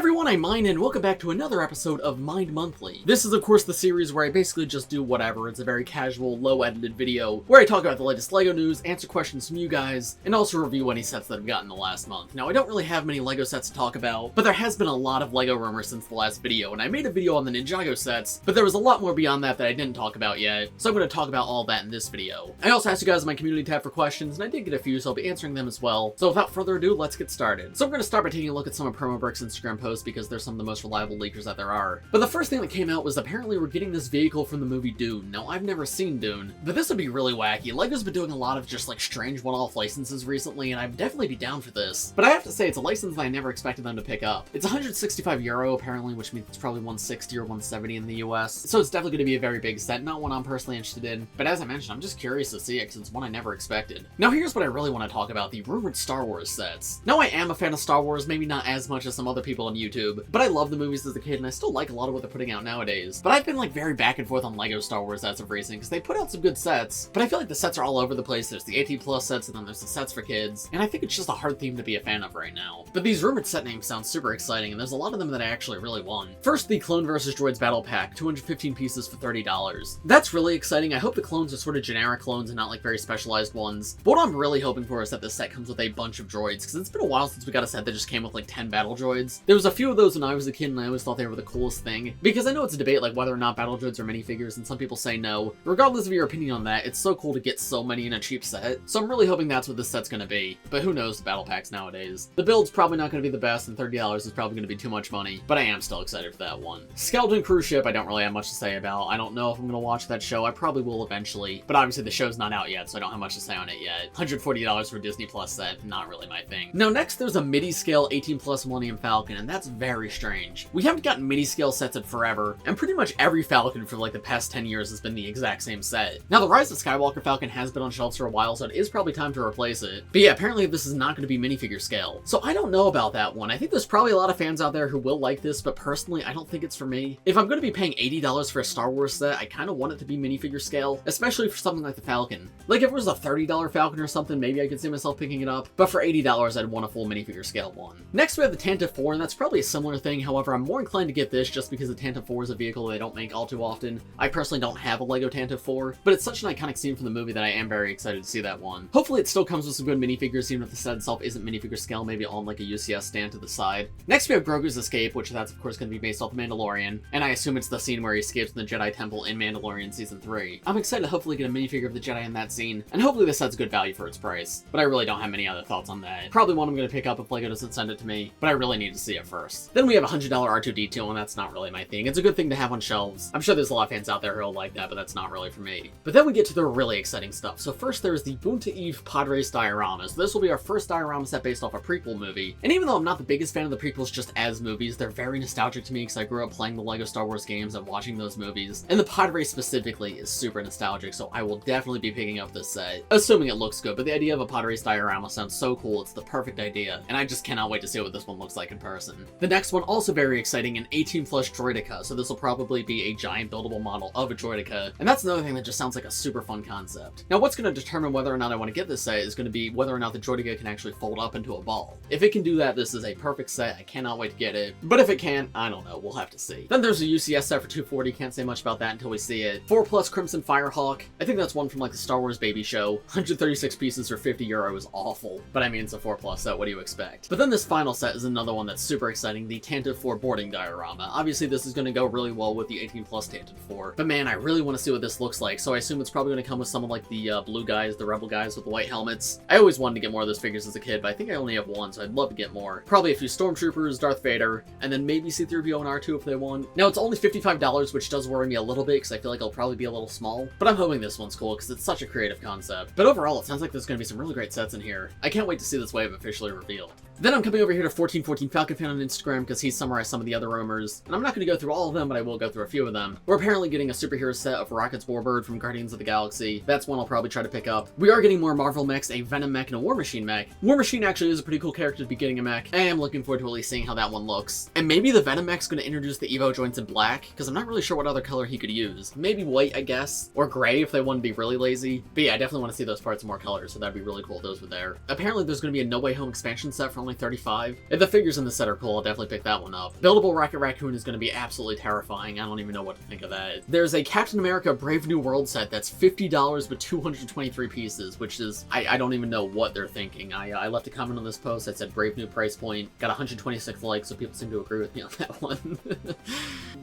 everyone, I'm Mind, and welcome back to another episode of Mind Monthly. This is of course the series where I basically just do whatever. It's a very casual, low-edited video where I talk about the latest LEGO news, answer questions from you guys, and also review any sets that I've gotten in the last month. Now, I don't really have many LEGO sets to talk about, but there has been a lot of LEGO rumors since the last video, and I made a video on the Ninjago sets, but there was a lot more beyond that I didn't talk about yet, so I'm going to talk about all that in this video. I also asked you guys in my community tab for questions, and I did get a few, so I'll be answering them as well. So without further ado, let's get started. So we're going to start by taking a look at some of MezzBrix Instagram posts because they're some of the most reliable leakers that there are. But the first thing that came out was apparently we're getting this vehicle from the movie Dune. Now, I've never seen Dune, but this would be really wacky. LEGO's been doing a lot of just like strange one-off licenses recently, and I'd definitely be down for this. But I have to say, it's a license that I never expected them to pick up. It's 165 euro apparently, which means it's probably 160 or 170 in the US. So it's definitely going to be a very big set, not one I'm personally interested in. But as I mentioned, I'm just curious to see it because it's one I never expected. Now here's what I really want to talk about, the rumored Star Wars sets. Now I am a fan of Star Wars, maybe not as much as some other people on YouTube, but I love the movies as a kid and I still like a lot of what they're putting out nowadays. But I've been like very back and forth on LEGO Star Wars as of recent because they put out some good sets, but I feel like the sets are all over the place. There's the 18+ sets and then there's the sets for kids, and I think it's just a hard theme to be a fan of right now. But these rumored set names sound super exciting and there's a lot of them that I actually really want. First, the Clone vs. Droids Battle Pack, 215 pieces for $30. That's really exciting. I hope the clones are sort of generic clones and not like very specialized ones. But what I'm really hoping for is that this set comes with a bunch of droids, because it's been a while since we got a set that just came with like 10 battle droids. There was a few of those when I was a kid and I always thought they were the coolest thing, because I know it's a debate like whether or not battle droids are minifigures and some people say no. Regardless of your opinion on that, it's so cool to get so many in a cheap set, so I'm really hoping that's what this set's gonna be. But who knows the battle packs nowadays. The build's probably not gonna be the best and $30 is probably gonna be too much money, but I am still excited for that one. Skeleton Cruise Ship I don't really have much to say about. I don't know if I'm gonna watch that show. I probably will eventually, but obviously the show's not out yet, so I don't have much to say on it yet. $140 for a Disney Plus set, not really my thing. Now next there's a midi-scale 18+ Millennium Falcon, and that's very strange. We haven't gotten midi-scale sets in forever, and pretty much every Falcon for like the past 10 years has been the exact same set. Now the Rise of Skywalker Falcon has been on shelves for a while, so it is probably time to replace it. But yeah, apparently this is not going to be minifigure scale. So I don't know about that one. I think there's probably a lot of fans out there who will like this, but personally I don't think it's for me. If I'm going to be paying $80 for a Star Wars set, I kind of want it to be minifigure scale, especially for something like the Falcon. Like if it was a $30 Falcon or something, maybe I could see myself picking it up, but for $80 I'd want a full minifigure scale one. Next we have the Tantive 4, and that's probably a similar thing. However, I'm more inclined to get this just because the Tantive 4 is a vehicle they don't make all too often. I personally don't have a LEGO Tantive 4, but it's such an iconic scene from the movie that I am very excited to see that one. Hopefully it still comes with some good minifigures, even if the set itself isn't minifigure scale, maybe on like a UCS stand to the side. Next we have Grogu's Escape, which that's of course going to be based off Mandalorian, and I assume it's the scene where he escapes from the Jedi Temple in Mandalorian Season 3. I'm excited to hopefully get a minifigure of the Jedi in that scene, and hopefully this set's good value for its price, but I really don't have many other thoughts on that. Probably one I'm going to pick up if LEGO doesn't send it to me, but I really need to see it first. Then we have a $100 R2-D2, and that's not really my thing. It's a good thing to have on shelves. I'm sure there's a lot of fans out there who'll like that, but that's not really for me. But then we get to the really exciting stuff. So first there's the Boonta Eve Pod Race dioramas. This will be our first diorama set based off a prequel movie, and even though I'm not the biggest fan of the prequels just as movies, they're very nostalgic to me because I grew up playing the LEGO Star Wars games and watching those movies, and the Pod Race specifically is super nostalgic, so I will definitely be picking up this set, assuming it looks good. But the idea of a Pod Race diorama sounds so cool, it's the perfect idea, and I just cannot wait to see what this one looks like in person. The next one, also very exciting, an 18+ Droideka, so this will probably be a giant buildable model of a Droideka, and that's another thing that just sounds like a super fun concept. Now what's going to determine whether or not I want to get this set is going to be whether or not the Droideka can actually fold up into a ball. If it can do that, this is a perfect set. I cannot wait to get it, but if it can't, I don't know, we'll have to see. Then there's a UCS set for $240, can't say much about that until we see it. 4+ Crimson Firehawk, I think that's one from like the Star Wars Baby Show. 136 pieces for €50 is awful, but I mean it's a 4+ set, what do you expect? But then this final set is another one that's super exciting, the Tantive 4 boarding diorama. Obviously this is going to go really well with the 18+ Tantive 4, but man, I really want to see what this looks like, so I assume it's probably going to come with someone like the blue guys, the rebel guys with the white helmets. I always wanted to get more of those figures as a kid, but I think I only have one, so I'd love to get more. Probably a few Stormtroopers, Darth Vader, and then maybe C-3PO and R2 if they want. Now it's only $55, which does worry me a little bit because I feel like it'll probably be a little small, but I'm hoping this one's cool because it's such a creative concept. But overall, it sounds like there's going to be some really great sets in here. I can't wait to see this wave officially revealed. Then I'm coming over here to 1414 Falcon Fan on Instagram because he summarized some of the other rumors, and I'm not going to go through all of them, but I will go through a few of them. We're apparently getting a superhero set of Rocket's Warbird from Guardians of the Galaxy. That's one I'll probably try to pick up. We are getting more Marvel mechs, a Venom mech, and a War Machine mech. War Machine actually is a pretty cool character to be getting a mech, and I'm looking forward to at least seeing how that one looks. And maybe the Venom mech's going to introduce the Evo joints in black, because I'm not really sure what other color he could use. Maybe white, I guess, or gray if they want to be really lazy. But yeah, I definitely want to see those parts in more colors, so that'd be really cool if those were there. Apparently there's going to be a No Way Home expansion set for only $35. If the figures in the set are cool, I'll definitely pick that one up. Buildable Rocket Raccoon is going to be absolutely terrifying. I don't even know what to think of that. There's a Captain America Brave New World set that's $50 with 223 pieces, which is, I don't even know what they're thinking. I left a comment on this post that said Brave New price point, got 126 likes, so people seem to agree with me on that one.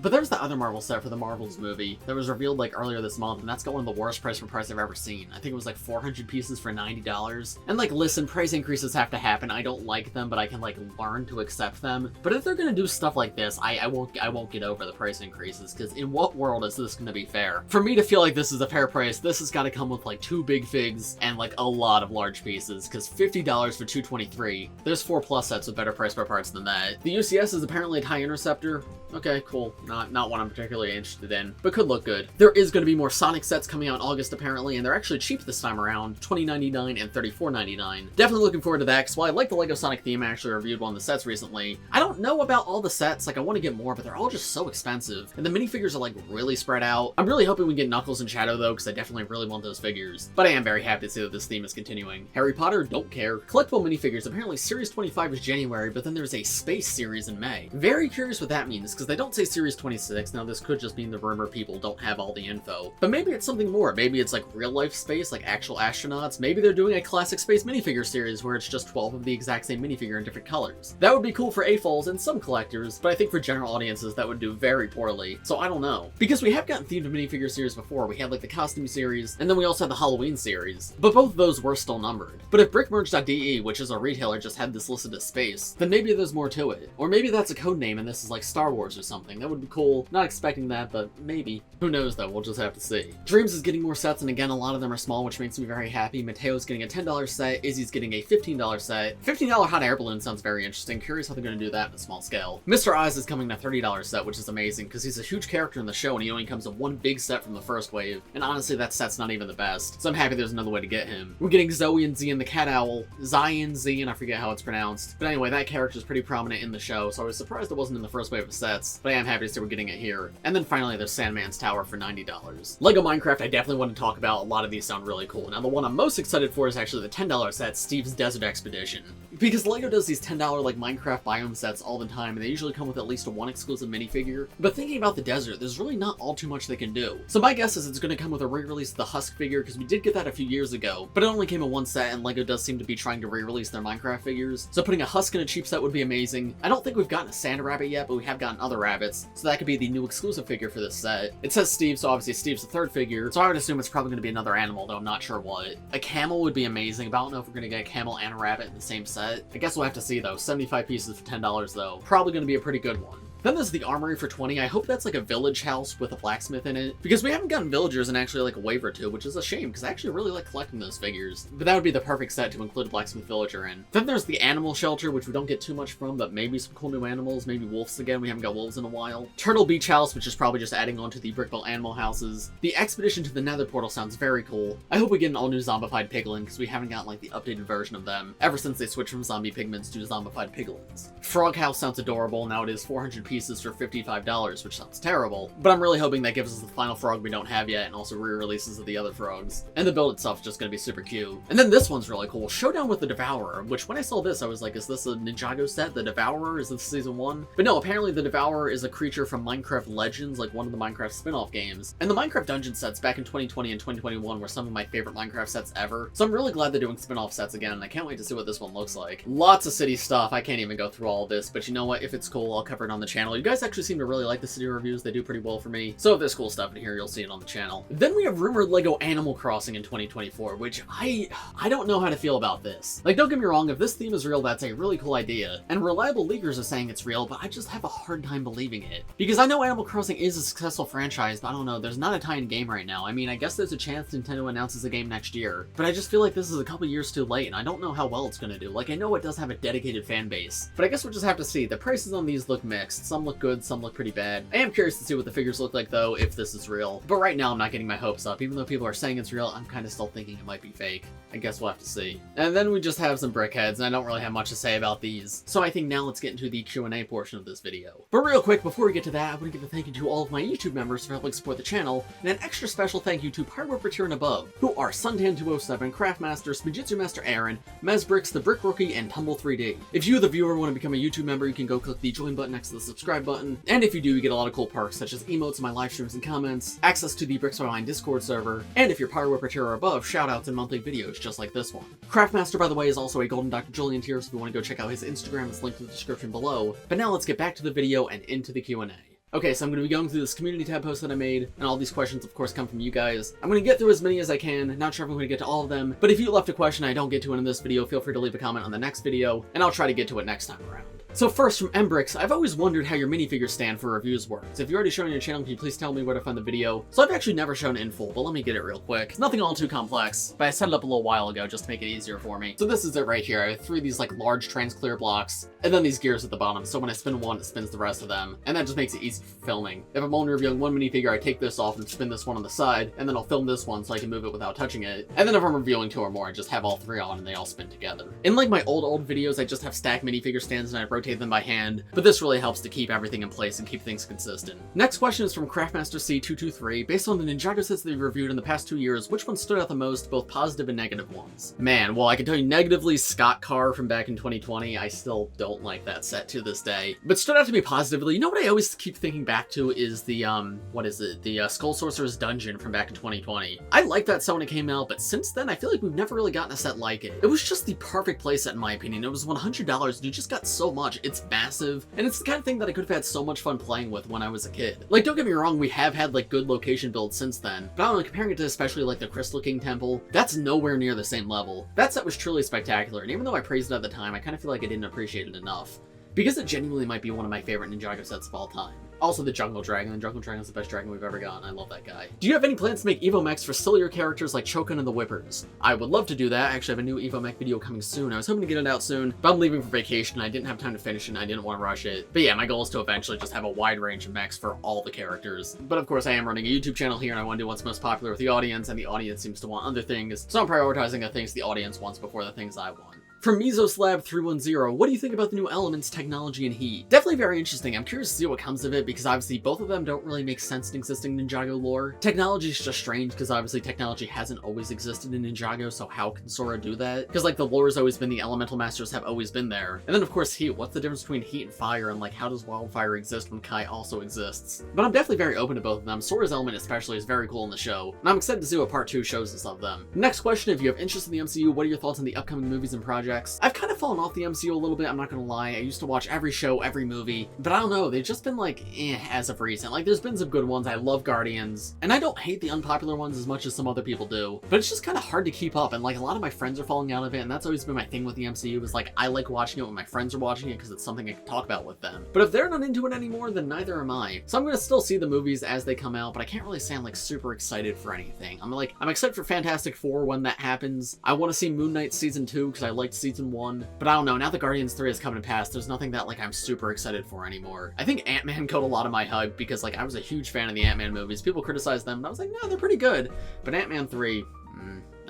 But there's the other Marvel set for the Marvels movie that was revealed like earlier this month, and that's got one of the worst price for price I've ever seen. I think it was like 400 pieces for $90. And like, listen, price increases have to happen. I don't like them, but I can like learn to accept them. But if they're gonna do stuff like this, I won't get over the price increases, because in what world is this gonna be fair? For me to feel like this is a fair price, this has got to come with like 2 big figs and like a lot of large pieces, because $50 for 223, there's 4+ sets with better price per parts than that. The UCS is apparently a TIE Interceptor. Okay, cool. Not one I'm particularly interested in, but could look good. There is going to be more Sonic sets coming out in August apparently, and they're actually cheap this time around, $20.99 and $34.99. Definitely looking forward to that, because while I like the LEGO Sonic theme, I actually reviewed one of the sets recently. I don't know about all the sets, like I want to get more, but they're all just so expensive, and the minifigures are like really spread out. I'm really hoping we get Knuckles and Shadow though, because I definitely really want those figures, but I am very happy to see that this theme is continuing. Harry Potter, don't care. Collectible minifigures, apparently Series 25 is January, but then there's a Space Series in May. Very curious what that means, because they don't say Series 26. Now this could just mean the rumor people don't have all the info, but maybe it's something more. Maybe it's like real life space, like actual astronauts. Maybe they're doing a classic space minifigure series where it's just 12 of the exact same minifigure in different colors. That would be cool for AFOLs and some collectors, but I think for general audiences that would do very poorly, so I don't know. Because we have gotten themed minifigure series before. We had like the costume series, and then we also had the Halloween series, but both of those were still numbered. But if brickmerge.de, which is a retailer, just had this listed as space, then maybe there's more to it. Or maybe that's a code name and this is like Star Wars or something. That would be cool. Not expecting that, but maybe. Who knows though, we'll just have to see. Dreamzzz is getting more sets, and again, a lot of them are small, which makes me very happy. Mateo's getting a $10 set, Izzy's getting a $15 set. $15 hot air balloon sounds very interesting. Curious how they're going to do that on a small scale. Mr. Oz is coming a $30 set, which is amazing, because he's a huge character in the show, and he only comes with one big set from the first wave, and honestly, that set's not even the best, so I'm happy there's another way to get him. We're getting Zoe and Z and the Cat Owl. Zion Z, and I forget how it's pronounced. But anyway, that character is pretty prominent in the show, so I was surprised it wasn't in the first wave of sets, but I am happy to see we're getting it here. And then finally, there's Sandman's Tower for $90. LEGO Minecraft, I definitely want to talk about. A lot of these sound really cool. Now, the one I'm most excited for is actually the $10 set, Steve's Desert Expedition. Because LEGO does these $10 like Minecraft biome sets all the time, and they usually come with at least one exclusive minifigure. But thinking about the desert, there's really not all too much they can do. So my guess is it's going to come with a re-release of the Husk figure, because we did get that a few years ago, but it only came in one set, and LEGO does seem to be trying to re-release their Minecraft figures. So putting a Husk in a cheap set would be amazing. I don't think we've gotten a Sand Rabbit yet, but we have gotten other rabbits, so that could be the new exclusive figure for this set. It says Steve, so obviously Steve's the third figure, so I would assume it's probably going to be another animal, though I'm not sure what. A camel would be amazing, but I don't know if we're going to get a camel and a rabbit in the same set. I guess we'll have to see though. 75 pieces for $10 though. Probably going to be a pretty good one. Then there's the Armory for $20. I hope that's like a village house with a blacksmith in it, because we haven't gotten villagers in actually like a wave or two, which is a shame, because I actually really like collecting those figures. But that would be the perfect set to include a blacksmith villager in. Then there's the Animal Shelter, which we don't get too much from, but maybe some cool new animals, maybe wolves again. We haven't got wolves in a while. Turtle Beach House, which is probably just adding on to the Brickbuilt animal houses. The Expedition to the Nether Portal sounds very cool. I hope we get an all-new zombified piglin, because we haven't gotten like the updated version of them ever since they switched from zombie pigments to zombified piglins. Frog House sounds adorable. Now it is 400 pieces for $55, which sounds terrible, but I'm really hoping that gives us the final frog we don't have yet, and also re-releases of the other frogs. And the build itself is just going to be super cute. And then this one's really cool, Showdown with the Devourer, which when I saw this, I was like, is this a Ninjago set? The Devourer? Is this season 1? But no, apparently the Devourer is a creature from Minecraft Legends, like one of the Minecraft spin-off games. And the Minecraft Dungeon sets back in 2020 and 2021 were some of my favorite Minecraft sets ever, so I'm really glad they're doing spin-off sets again, and I can't wait to see what this one looks like. Lots of city stuff. I can't even go through all of this, but you know what? If it's cool, I'll cover it on the channel. You guys actually seem to really like the city reviews. They do pretty well for me. So if there's cool stuff in here, you'll see it on the channel. Then we have rumored LEGO Animal Crossing in 2024, which I don't know how to feel about this. Like, don't get me wrong, if this theme is real, that's a really cool idea. And reliable leakers are saying it's real, but I just have a hard time believing it. Because I know Animal Crossing is a successful franchise, but I don't know, there's not a tie-in game right now. I mean, I guess there's a chance Nintendo announces a game next year, but I just feel like this is a couple years too late, and I don't know how well it's gonna do. Like, I know it does have a dedicated fan base, but I guess we'll just have to see. The prices on these look mixed. Some look good, some look pretty bad. I am curious to see what the figures look like though, if this is real. But right now I'm not getting my hopes up. Even though people are saying it's real, I'm kind of still thinking it might be fake. I guess we'll have to see. And then we just have some brick heads, and I don't really have much to say about these. So I think now let's get into the Q&A portion of this video. But real quick, before we get to that, I want to give a thank you to all of my YouTube members for helping support the channel, and an extra special thank you to Pyro and above, who are Suntan207, Craftmastr, Spinjitzu Master Aaron, MezzBrix, the Brick Rookie, and Tumble3D. If you, the viewer, want to become a YouTube member, you can go click the join button next to the subscribe button. And if you do, you get a lot of cool perks, such as emotes in my live streams and comments, access to the Bricks by Mine Discord server, and if you're Pyro or above, shoutouts and monthly videos just like this one. Craftmastr, by the way, is also a Golden Dr. Julian tier, so if you want to go check out his Instagram, it's linked in the description below. But now let's get back to the video and into the Q&A. Okay, so I'm going to be going through this community tab post that I made, and all these questions, of course, come from you guys. I'm going to get through as many as I can, not sure if I'm going to get to all of them, but if you left a question I don't get to in this video, feel free to leave a comment on the next video, and I'll try to get to it next time around. So first, from MezzBrix, I've always wondered how your minifigure stand for reviews works. If you've already shown on your channel, can you please tell me where to find the video? So I've actually never shown it in full, but let me get it real quick. It's nothing all too complex, but I set it up a little while ago just to make it easier for me. So this is it right here. I have three of these like large trans-clear blocks, and then these gears at the bottom, so when I spin one, it spins the rest of them, and that just makes it easy for filming. If I'm only reviewing one minifigure, I take this off and spin this one on the side, and then I'll film this one so I can move it without touching it. And then if I'm reviewing two or more, I just have all three on and they all spin together. In like my old videos, I just have stacked minifigure stands and I rotate them by hand, but this really helps to keep everything in place and keep things consistent. Next question is from Craftmastr C223. Based on the Ninjago sets that you've reviewed in the past 2 years, which one stood out the most, both positive and negative ones? Man, well, I can tell you negatively, Scott Carr from back in 2020. I still don't like that set to this day. But stood out to me positively, you know what I always keep thinking back to is the, what is it? The Skull Sorcerer's Dungeon from back in 2020. I liked that set when it came out, but since then, I feel like we've never really gotten a set like it. It was just the perfect playset in my opinion. It was $100 and you just got so much. It's massive. And it's the kind of thing that I could have had so much fun playing with when I was a kid. Like, don't get me wrong, we have had like good location builds since then, but I don't know, comparing it to especially like the Crystal King Temple, that's nowhere near the same level. That set was truly spectacular, and even though I praised it at the time, I kind of feel like I didn't appreciate it enough, because it genuinely might be one of my favorite Ninjago sets of all time. Also the Jungle Dragon. The Jungle Dragon is the best dragon we've ever gotten. I love that guy. Do you have any plans to make Evo mechs for sillier characters like Chokin and the Whippers? I would love to do that. I actually have a new Evo mech video coming soon. I was hoping to get it out soon, but I'm leaving for vacation. I didn't have time to finish it and I didn't want to rush it. But yeah, my goal is to eventually just have a wide range of mechs for all the characters. But of course I am running a YouTube channel here and I want to do what's most popular with the audience, and the audience seems to want other things, so I'm prioritizing the things the audience wants before the things I want. From MezoSlab310, what do you think about the new elements, technology, and heat? Definitely very interesting. I'm curious to see what comes of it, because obviously both of them don't really make sense in existing Ninjago lore. Technology is just strange, because obviously technology hasn't always existed in Ninjago, so how can Sora do that? Because like the lore has always been, the elemental masters have always been there. And then of course heat, what's the difference between heat and fire, and like how does wildfire exist when Kai also exists? But I'm definitely very open to both of them. Sora's element especially is very cool in the show, and I'm excited to see what part 2 shows us of them. Next question, if you have interest in the MCU, what are your thoughts on the upcoming movies and projects? I've kind of fallen off the MCU a little bit, I'm not gonna lie. I used to watch every show, every movie, but I don't know, they've just been like, as of recent. Like, there's been some good ones. I love Guardians, and I don't hate the unpopular ones as much as some other people do, but it's just kind of hard to keep up, and like a lot of my friends are falling out of it, and that's always been my thing with the MCU, is like, I like watching it when my friends are watching it because it's something I can talk about with them. But if they're not into it anymore, then neither am I. So I'm gonna still see the movies as they come out, but I can't really say I'm like super excited for anything. I'm excited for Fantastic Four when that happens. I want to see Moon Knight Season 2 because I liked Season 1, but I don't know, now that Guardians 3 has come to pass, there's nothing that like I'm super excited for anymore. I think Ant-Man killed a lot of my hype because like I was a huge fan of the Ant-Man movies. People criticized them, and I was like, no, they're pretty good. But Ant-Man 3,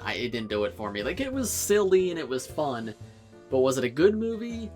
it didn't do it for me. Like, it was silly and it was fun, but was it a good movie?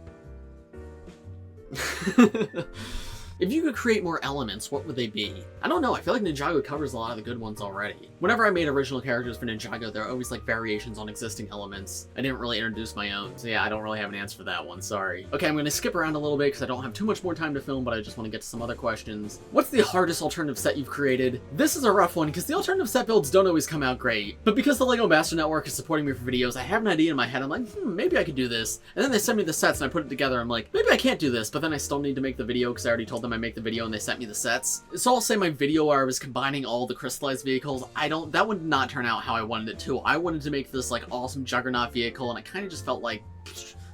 If you could create more elements, what would they be? I don't know, I feel like Ninjago covers a lot of the good ones already. Whenever I made original characters for Ninjago, there are always like variations on existing elements. I didn't really introduce my own, so yeah, I don't really have an answer for that one, sorry. Okay, I'm gonna skip around a little bit because I don't have too much more time to film, but I just want to get to some other questions. What's the hardest alternative set you've created? This is a rough one because the alternative set builds don't always come out great, but because the LEGO Master Network is supporting me for videos, I have an idea in my head. I'm like, maybe I could do this. And then they send me the sets and I put it together. I'm like, maybe I can't do this, but then I still need to make the video because I already told them I make the video and they sent me the sets. So I'll say my video where I was combining all the crystallized vehicles, that would not turn out how I wanted it to. I wanted to make this like awesome Juggernaut vehicle, and I kind of just felt like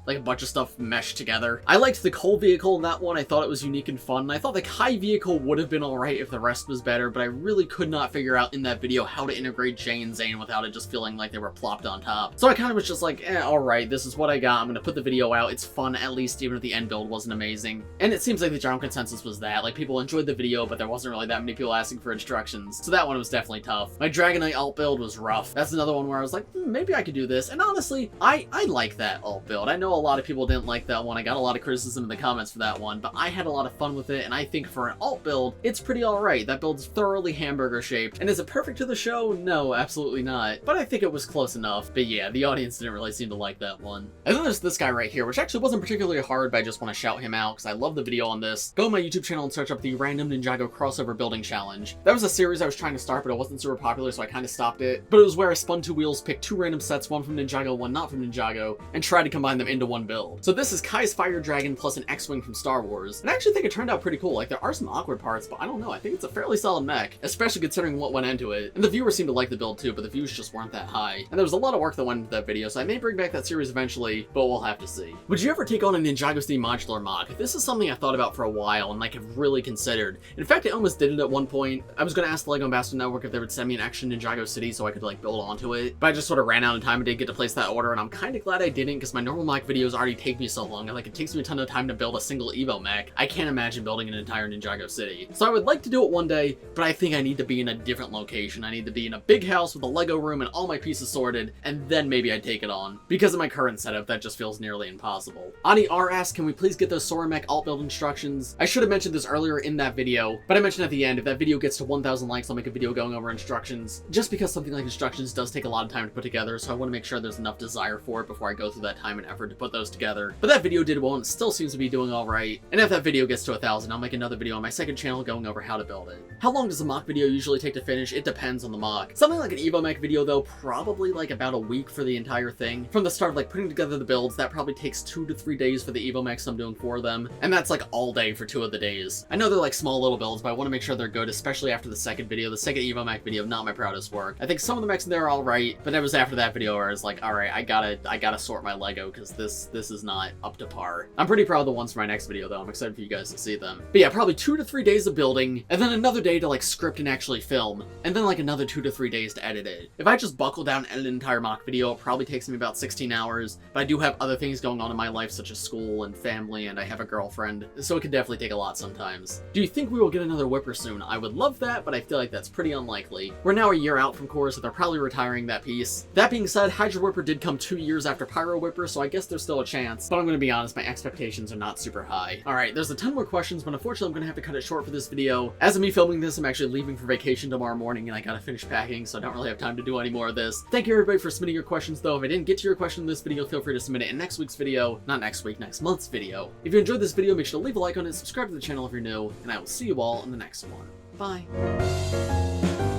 like a bunch of stuff meshed together. I liked the coal vehicle in that one. I thought it was unique and fun. I thought the Kai vehicle would have been alright if the rest was better, but I really could not figure out in that video how to integrate Jay and Zane without it just feeling like they were plopped on top. So I kind of was just like, alright, this is what I got. I'm gonna put the video out. It's fun, at least, even if the end build wasn't amazing. And it seems like the general consensus was that. Like, people enjoyed the video, but there wasn't really that many people asking for instructions. So that one was definitely tough. My Dragonite alt build was rough. That's another one where I was like, maybe I could do this. And honestly, I like that alt build. I know a lot of people didn't like that one. I got a lot of criticism in the comments for that one, but I had a lot of fun with it, and I think for an alt build, it's pretty alright. That build's thoroughly hamburger shaped. And is it perfect to the show? No, absolutely not. But I think it was close enough. But yeah, the audience didn't really seem to like that one. And then there's this guy right here, which actually wasn't particularly hard, but I just want to shout him out because I love the video on this. Go to my YouTube channel and search up the Random Ninjago Crossover Building Challenge. That was a series I was trying to start, but it wasn't super popular, so I kind of stopped it. But it was where I spun 2 wheels, picked 2 random sets, one from Ninjago, one not from Ninjago, and tried to combine them into one build. So this is Kai's Fire Dragon plus an X-Wing from Star Wars. And I actually think it turned out pretty cool. Like, there are some awkward parts, but I don't know. I think it's a fairly solid mech, especially considering what went into it. And the viewers seemed to like the build too, but the views just weren't that high. And there was a lot of work that went into that video, so I may bring back that series eventually, but we'll have to see. Would you ever take on a Ninjago City modular mod? This is something I thought about for a while and like have really considered. In fact, I almost did it at one point. I was gonna ask the LEGO Ambassador Network if they would send me an extra Ninjago City so I could like build onto it, but I just sort of ran out of time and didn't get to place that order, and I'm kind of glad I didn't because my normal mech videos already take me so long, and like it takes me a ton of time to build a single Evo mech. I can't imagine building an entire Ninjago City. So I would like to do it one day, but I think I need to be in a different location. I need to be in a big house with a Lego room and all my pieces sorted, and then maybe I'd take it on. Because of my current setup, that just feels nearly impossible. Ani R asks, can we please get those Sora mech alt build instructions? I should have mentioned this earlier in that video, but I mentioned at the end, if that video gets to 1,000 likes, I'll make a video going over instructions, just because something like instructions does take a lot of time to put together, so I want to make sure there's enough desire for it before I go through that time and effort to put those together. But that video did well, and it still seems to be doing alright, and if that video gets to 1,000, I'll make another video on my second channel going over how to build it. How long does a mock video usually take to finish? It depends on the mock. Something like an Evo mech video though, probably like about a week for the entire thing. From the start of like putting together the builds, that probably takes 2 to 3 days for the Evo mechs I'm doing for them, and that's like all day for 2 of the days. I know they're like small little builds, but I want to make sure they're good, especially after the second video. The second Evo mech video, not my proudest work. I think some of the mechs in there are alright, but it was after that video where I was like, alright, I gotta sort my Lego because this is not up to par. I'm pretty proud of the ones for my next video though. I'm excited for you guys to see them. But yeah, probably 2 to 3 days of building, and then another day to like script and actually film, and then like another 2 to 3 days to edit it. If I just buckle down and edit an entire mock video, it probably takes me about 16 hours, but I do have other things going on in my life such as school and family, and I have a girlfriend, so it can definitely take a lot sometimes. Do you think we will get another Whipper soon? I would love that, but I feel like that's pretty unlikely. We're now a year out from core, so they're probably retiring that piece. That being said, Hydra Whipper did come 2 years after Pyro Whipper, so I guess there's still a chance, but I'm gonna be honest, my expectations are not super high. Alright, there's a ton more questions, but unfortunately I'm gonna have to cut it short for this video. As of me filming this, I'm actually leaving for vacation tomorrow morning, and I gotta finish packing, so I don't really have time to do any more of this. Thank you everybody for submitting your questions though. If I didn't get to your question in this video, feel free to submit it in next week's video. Not next week, next month's video. If you enjoyed this video, make sure to leave a like on it, subscribe to the channel if you're new, and I will see you all in the next one. Bye.